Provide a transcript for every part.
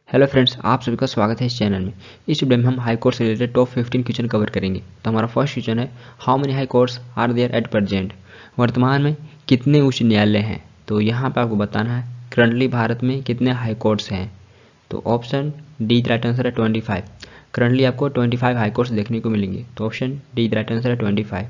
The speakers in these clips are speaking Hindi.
हेलो फ्रेंड्स, आप सभी का स्वागत है इस चैनल में। इस वीडियो में हम हाई कोर्ट से रिलेटेड टॉप 15 क्वेश्चन कवर करेंगे। तो हमारा फर्स्ट क्वेश्चन है, how many high courts are there at present. वर्तमान में कितने उच्च न्यायालय हैं। तो यहाँ पे आपको बताना है करंटली भारत में कितने हाई कोर्ट्स हैं। तो ऑप्शन डी राइट आंसर है 25। करंटली आपको 25 हाई कोर्ट्स देखने को मिलेंगे। तो ऑप्शन डी राइट आंसर है 25।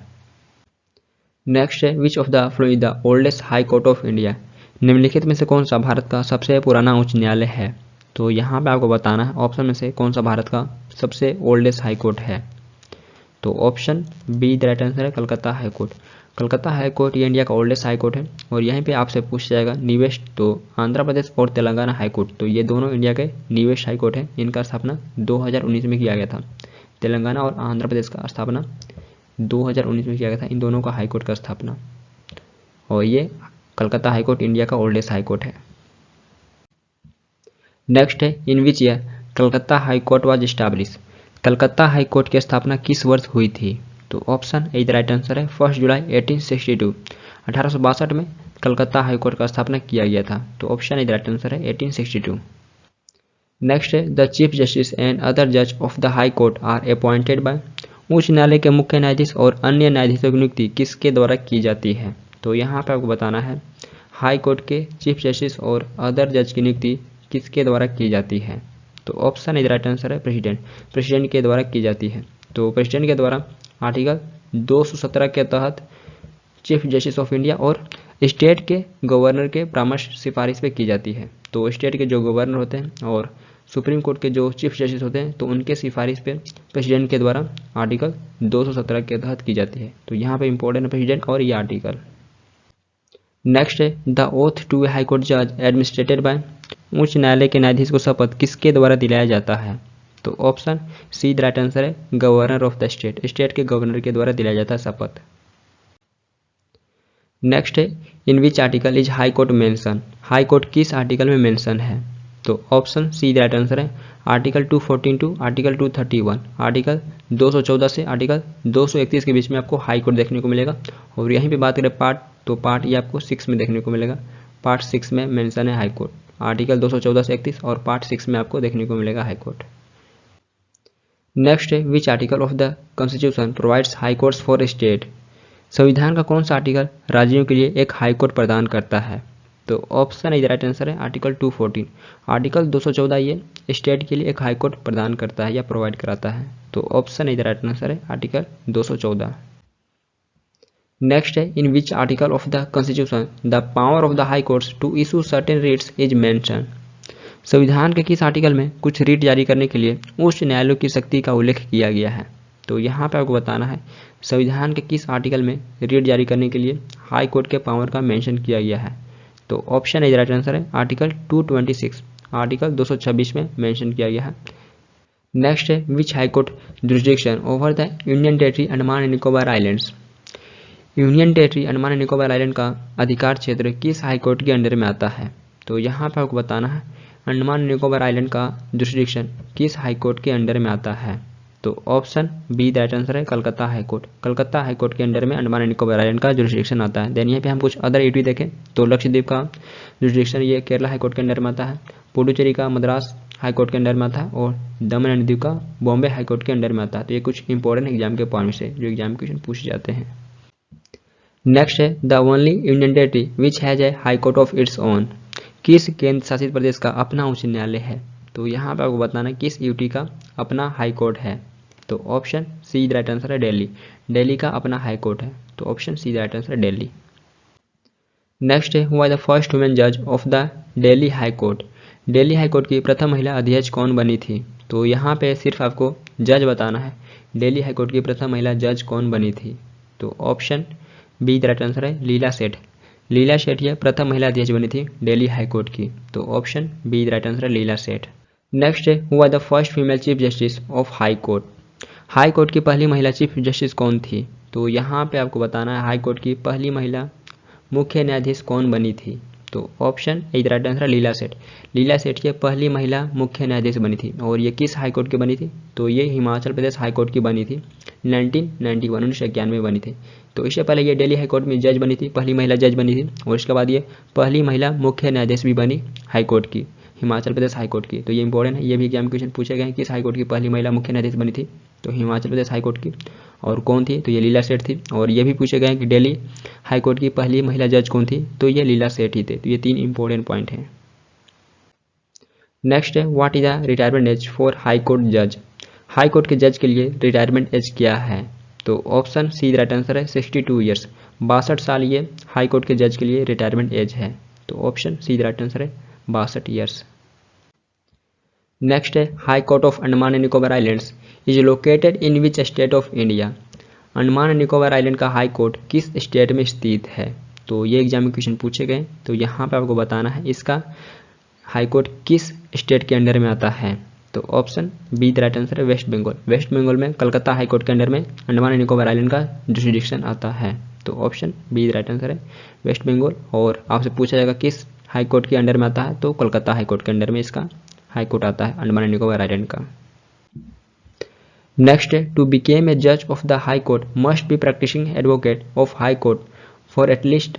नेक्स्ट है, which of the flowing the oldest high court of India. निम्नलिखित में से कौन सा भारत का सबसे पुराना उच्च न्यायालय है। तो यहाँ पे आपको बताना है ऑप्शन में से कौन सा भारत का सबसे ओल्डेस्ट हाई कोर्ट है। तो option B the right answer है Calcutta high court. Calcutta high court ये इंडिया का ओल्डेस्ट हाई कोर्ट है। और यहीं पे आपसे पूछ जाएगा निवेश, तो आंध्र प्रदेश और तेलंगाना हाई कोर्ट, तो ये दोनों इंडिया के निवेश हाई कोर्ट है। इनका स्थापना 2019 में किया गया था। तेलंगाना और आंध्र प्रदेश का स्थापना 2019 में किया गया था, इन दोनों का हाई कोर्ट का स्थापना। और ये कलकत्ता हाई कोर्ट इंडिया का ओल्डेस्ट हाई कोर्ट है। नेक्स्ट है, in which year Calcutta high court was establish. Calcutta high court की स्थापना किस वर्ष हुई थी। तो option A the right answer है 1 जुलाई 1862। 1862 में कलकत्ता हाई कोर्ट का स्थापना किया गया था। तो option A the right answer है 1862। नेक्स्ट है, the chief justice and other जज of the high court are appointed by. उच्च न्यायालय के मुख्य न्यायाधीश और अन्य न्यायाधीशों की नियुक्ति किसके द्वारा की जाती है। तो यहाँ पे आपको बताना है हाई कोर्ट के चीफ जस्टिस और अदर जज की नियुक्ति किसके द्वारा की जाती है। तो ऑप्शन ए राइट आंसर है प्रेसिडेंट। प्रेसिडेंट के द्वारा की जाती है। तो प्रेसिडेंट के द्वारा आर्टिकल 217 के तहत चीफ जस्टिस ऑफ इंडिया और स्टेट के गवर्नर के परामर्श सिफारिश पे की जाती है। तो स्टेट के जो गवर्नर होते हैं और सुप्रीम कोर्ट के जो चीफ जस्टिस होते हैं, तो उनके सिफारिश पे प्रेसिडेंट के द्वारा आर्टिकल 217 के तहत की जाती है। तो यहाँ पे इंपॉर्टेंट है प्रेसिडेंट और ये आर्टिकल। नेक्स्ट है, the oath to a high court जज एडमिनिस्ट्रेटेड बाय। उच्च न्यायालय के न्यायाधीश को शपथ किसके द्वारा दिलाया जाता है। तो option C the right answer है governor of the state. State के गवर्नर के द्वारा दिलाया जाता है शपथ। नेक्स्ट है, in which article is high court mention. High court किस आर्टिकल में मेंशन है। तो option C the right answer है आर्टिकल 214 टू आर्टिकल 231। आर्टिकल 214 से आर्टिकल 231 के बीच में आपको हाई कोर्ट देखने को मिलेगा। और यहीं पे बात करें पार्ट, तो पार्ट ये आपको 6 में देखने को मिलेगा। पार्ट 6 में मेंशन है हाई कोर्ट। आर्टिकल 214 से 31 और पार्ट 6 में आपको देखने को मिलेगा हाई कोर्ट। नेक्स्ट है, विच article of the constitution provides high courts for state. संविधान का कौन सा आर्टिकल राज्यों के लिए एक हाई कोर्ट प्रदान करता है। तो ऑप्शन ए राइट आंसर है आर्टिकल 214। आर्टिकल 214 ये स्टेट के लिए एक हाई कोर्ट प्रदान करता है या प्रोवाइड कराता है। तो ऑप्शन ए राइट आंसर है आर्टिकल 214। नेक्स्ट है, in which article of the constitution the power of the high courts to issue certain writs is mention. संविधान के किस आर्टिकल में कुछ रिट जारी करने के लिए उच्च न्यायालयों की शक्ति का उल्लेख किया गया है। तो यहाँ पे आपको बताना है संविधान के किस आर्टिकल में रिट जारी करने के लिए हाई कोर्ट के पावर का मेंशन किया गया है। तो ऑप्शन ए राइट आंसर है आर्टिकल 226। आर्टिकल 226 में मेंशन किया गया है। नेक्स्ट है, which high court jurisdiction over the union territory Andaman and Nicobar islands. Union territory Andaman and Nicobar island का अधिकार क्षेत्र किस हाई कोर्ट के अंडर में आता है। तो यहाँ पे आपको बताना है अंडमान एंड निकोबार आइलैंड का जुरिसडिक्शन किस हाई कोर्ट के अंडर में आता है। तो option B the right answer है Calcutta high court. Calcutta high court के अंडर में अंडमान एंड निकोबार आइलैंड का जुरिसडिक्शन आता है। देन यहाँ पे हम कुछ अदर एटी देखें तो लक्षद्वीप का जुरिसडिक्शन ये केरला हाई कोर्ट के अंडर में आता है। पुडुचेरी का मद्रास हाई कोर्ट के अंडर में आता है। और दमन एंड दीव का बॉम्बे हाई कोर्ट के अंडर में आता है। तो ये कुछ इंपॉर्टेंट एग्जाम के पॉइंट्स है जो एग्जाम क्वेश्चन पूछे जाते हैं। नेक्स्ट है, the only union territory which has a high court of its own. किस केंद्र शासित प्रदेश का अपना उच्च न्यायालय है। तो यहाँ पे आपको बताना है किस यूटी का अपना हाई कोर्ट है। तो option C the right answer है दिल्ली। दिल्ली का अपना हाई कोर्ट है। तो option C the right answer है दिल्ली। नेक्स्ट है, who are the first women जज of the Delhi high court. Delhi high court की प्रथम महिला अध्यक्ष कौन बनी थी। तो यहाँ पे सिर्फ आपको जज बताना है दिल्ली हाई कोर्ट की प्रथम महिला जज कौन बनी थी। तो option B the right answer है लीला सेठ। लीला सेठ ये प्रथम महिला अध्यक्ष बनी थी दिल्ली हाई कोर्ट की। तो option B the right answer है लीला सेठ। नेक्स्ट है, who are the first female chief justice of high court. High court की पहली महिला चीफ जस्टिस कौन थी। तो यहाँ पे आपको बताना है हाई कोर्ट की पहली महिला मुख्य न्यायाधीश कौन बनी थी। तो option A the right answer है लीला सेठ। लीला सेठ ये पहली महिला मुख्य न्यायाधीश बनी थी। और ये किस हाई कोर्ट की बनी थी। तो ये हिमाचल प्रदेश हाई कोर्ट की बनी थी 1991 1991 में बनी थी। तो इससे पहले ये दिल्ली हाई कोर्ट में जज बनी थी, पहली महिला जज बनी थी। और इसके बाद ये पहली महिला मुख्य न्यायाधीश भी बनी हाई कोर्ट की। हिमाचल प्रदेश हाईकोर्ट की। तो ये इंपॉर्टेंट है, ये भी एग्जाम क्वेश्चन पूछे गए हैं, किस हाईकोर्ट की पहली महिला मुख्य न्यायाधीश बनी थी, तो हिमाचल प्रदेश हाईकोर्ट की। और कौन थी, तो ये लीला सेठ थी। और ये भी पूछे गए हैं कि दिल्ली हाईकोर्ट की पहली महिला जज कौन थी, तो ये लीला सेठ ही थे। तो ये 3 इंपॉर्टेंट पॉइंट हैं। नेक्स्ट है what is the retirement age for high court जज। हाई कोर्ट के जज के लिए रिटायरमेंट एज क्या है, तो ऑप्शन सी राइट आंसर है 62 ईयर्स। 62 साल ये हाई कोर्ट के जज के लिए रिटायरमेंट एज है। तो ऑप्शन सी राइट आंसर है 62 ईयर्स। नेक्स्ट है high court of Andaman and Nicobar islands is located in which state of India. Andaman and Nicobar island का हाई कोर्ट किस स्टेट में स्थित है, तो ये एग्जाम में क्वेश्चन पूछे गए। तो यहाँ पे आपको बताना है इसका हाई कोर्ट किस स्टेट के अंडर में आता है, तो option B the right answer है वेस्ट बंगाल। वेस्ट बंगाल में कलकत्ता हाई कोर्ट के अंडर में अंडमान एंड निकोबार आइलैंड का जुरिडिक्शन आता है। तो option B the right answer है वेस्ट बंगाल। और आपसे पूछा जाएगा किस हाई कोर्ट के अंडर में आता है, तो कोलकाता हाई कोर्ट के अंडर में इसका हाई कोर्ट आता है अंडमान एंड निकोबार आइलैंड का। नेक्स्ट है टू बिकेम ए जज of the high court must be practising advocate of high court for at least.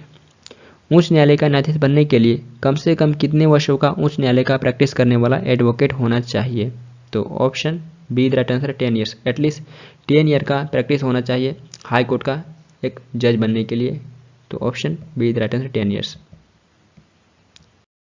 उच्च न्यायालय का न्यायाधीश बनने के लिए कम से कम कितने वर्षों का उच्च न्यायालय का प्रैक्टिस करने वाला एडवोकेट होना चाहिए, तो option B the right answer 10 years. At least 10 year का प्रैक्टिस होना चाहिए हाई कोर्ट का एक जज बनने के लिए। तो option B the right answer 10 years.